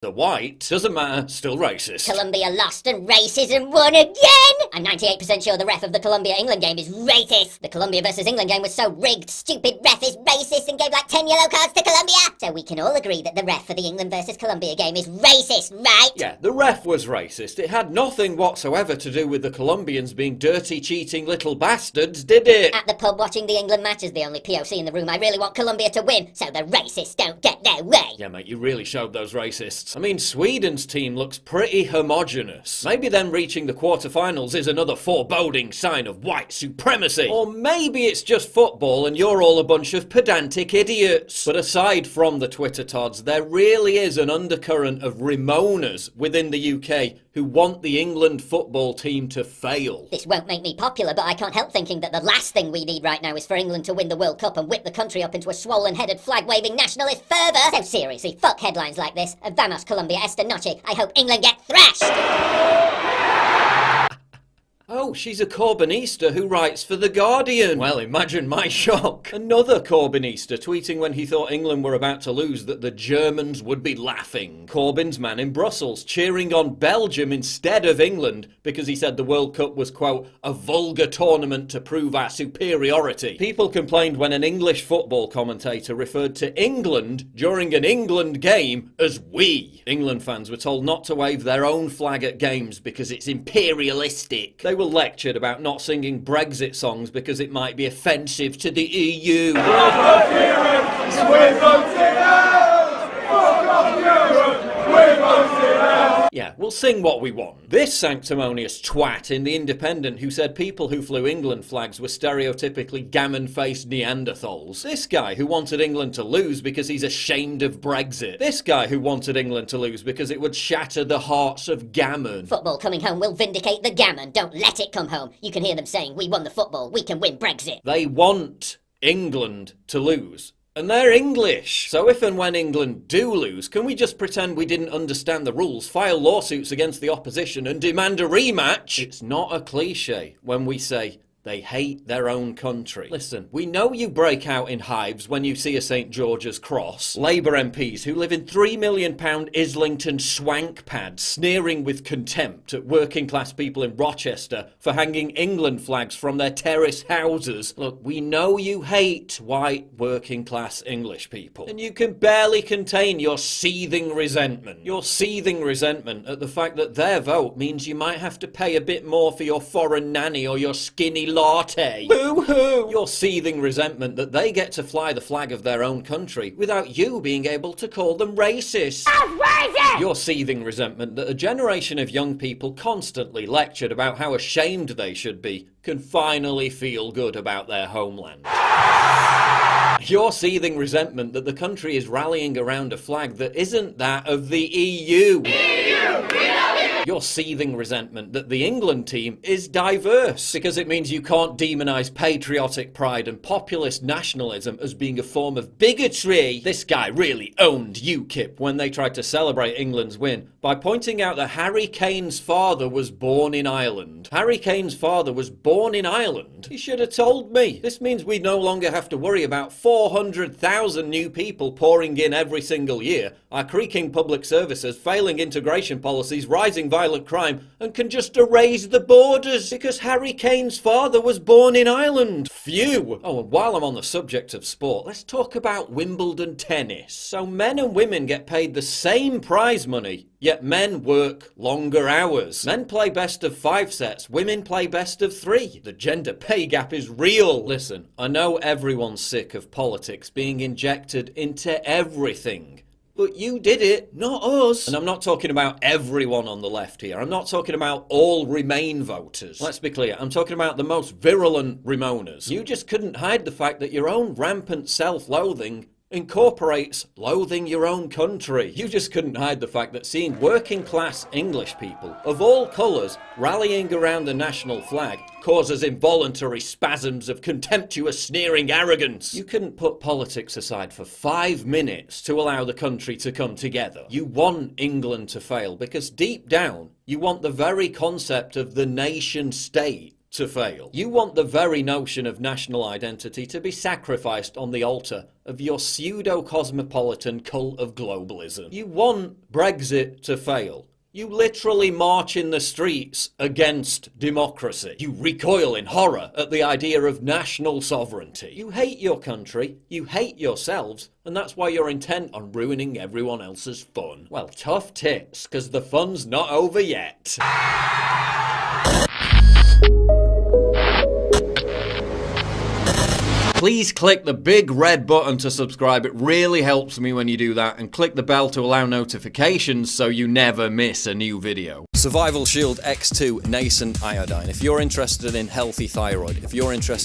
The white, doesn't matter, still racist. Colombia lost and racism won again! I'm 98% sure the ref of the Colombia-England game is racist! The Colombia versus England game was so rigged, stupid ref is racist and gave like 10 yellow cards to Colombia! So we can all agree that the ref for the England versus Colombia game is racist, right? Yeah, the ref was racist. It had nothing whatsoever to do with the Colombians being dirty, cheating little bastards, did it? At the pub watching the England match as the only POC in the room, I really want Colombia to win, so the racists don't get their way! Yeah, mate, you really showed those racists. I mean, Sweden's team looks pretty homogenous. Maybe them reaching the quarterfinals is another foreboding sign of white supremacy. Or maybe it's just football and you're all a bunch of pedantic idiots. But aside from the Twitter tods, there really is an undercurrent of Ramonas within the UK who want the England football team to fail. This won't make me popular, but I can't help thinking that the last thing we need right now is for England to win the World Cup and whip the country up into a swollen-headed, flag-waving nationalist fervour. So seriously, fuck headlines like this. Vamos Colombia esta noche. I hope England get thrashed! Oh, she's a Corbynista who writes for The Guardian. Well, imagine my shock. Another Corbynista tweeting when he thought England were about to lose that the Germans would be laughing. Corbyn's man in Brussels cheering on Belgium instead of England because he said the World Cup was, quote, a vulgar tournament to prove our superiority. People complained when an English football commentator referred to England during an England game as we. England fans were told not to wave their own flag at games because it's imperialistic. They were lectured about not singing Brexit songs because it might be offensive to the EU. Yeah, we'll sing what we want. This sanctimonious twat in The Independent who said people who flew England flags were stereotypically gammon-faced Neanderthals. This guy who wanted England to lose because he's ashamed of Brexit. This guy who wanted England to lose because it would shatter the hearts of gammon. Football coming home will vindicate the gammon. Don't let it come home. You can hear them saying, we won the football, we can win Brexit. They want England to lose. And they're English. So if and when England do lose, can we just pretend we didn't understand the rules, file lawsuits against the opposition and demand a rematch? It's not a cliche when we say they hate their own country. Listen, we know you break out in hives when you see a St George's cross. Labour MPs who live in £3 million Islington swank pads sneering with contempt at working class people in Rochester for hanging England flags from their terrace houses. Look, we know you hate white working class English people. And you can barely contain your seething resentment. Your seething resentment at the fact that their vote means you might have to pay a bit more for your foreign nanny or your skinny latte. Boo-hoo! Your seething resentment that they get to fly the flag of their own country without you being able to call them racist. Outrageous! Your seething resentment that a generation of young people constantly lectured about how ashamed they should be can finally feel good about their homeland. Your seething resentment that the country is rallying around a flag that isn't that of the EU. Your seething resentment that the England team is diverse because it means you can't demonise patriotic pride and populist nationalism as being a form of bigotry. This guy really owned UKIP when they tried to celebrate England's win by pointing out that Harry Kane's father was born in Ireland. Harry Kane's father was born in Ireland? He should have told me. This means we no longer have to worry about 400,000 new people pouring in every single year, our creaking public services, failing integration policies, rising violent crime, and can just erase the borders because Harry Kane's father was born in Ireland. Phew! Oh, and while I'm on the subject of sport, let's talk about Wimbledon tennis. So men and women get paid the same prize money, yet men work longer hours. Men play best of 5 sets, women play best of 3. The gender pay gap is real. Listen, I know everyone's sick of politics being injected into everything. But you did it, not us. And I'm not talking about everyone on the left here. I'm not talking about all Remain voters. Let's be clear, I'm talking about the most virulent Ramonas. You just couldn't hide the fact that your own rampant self-loathing incorporates loathing your own country. You just couldn't hide the fact that seeing working class English people of all colours rallying around the national flag causes involuntary spasms of contemptuous sneering arrogance. You couldn't put politics aside for 5 minutes to allow the country to come together. You want England to fail because deep down you want the very concept of the nation state to fail. You want the very notion of national identity to be sacrificed on the altar of your pseudo-cosmopolitan cult of globalism. You want Brexit to fail. You literally march in the streets against democracy. You recoil in horror at the idea of national sovereignty. You hate your country, you hate yourselves, and that's why you're intent on ruining everyone else's fun. Well, tough tits, 'cause the fun's not over yet. Please click the big red button to subscribe. It really helps me when you do that. And click the bell to allow notifications so you never miss a new video. Survival Shield X2 Nascent Iodine. If you're interested in healthy thyroid, if you're interested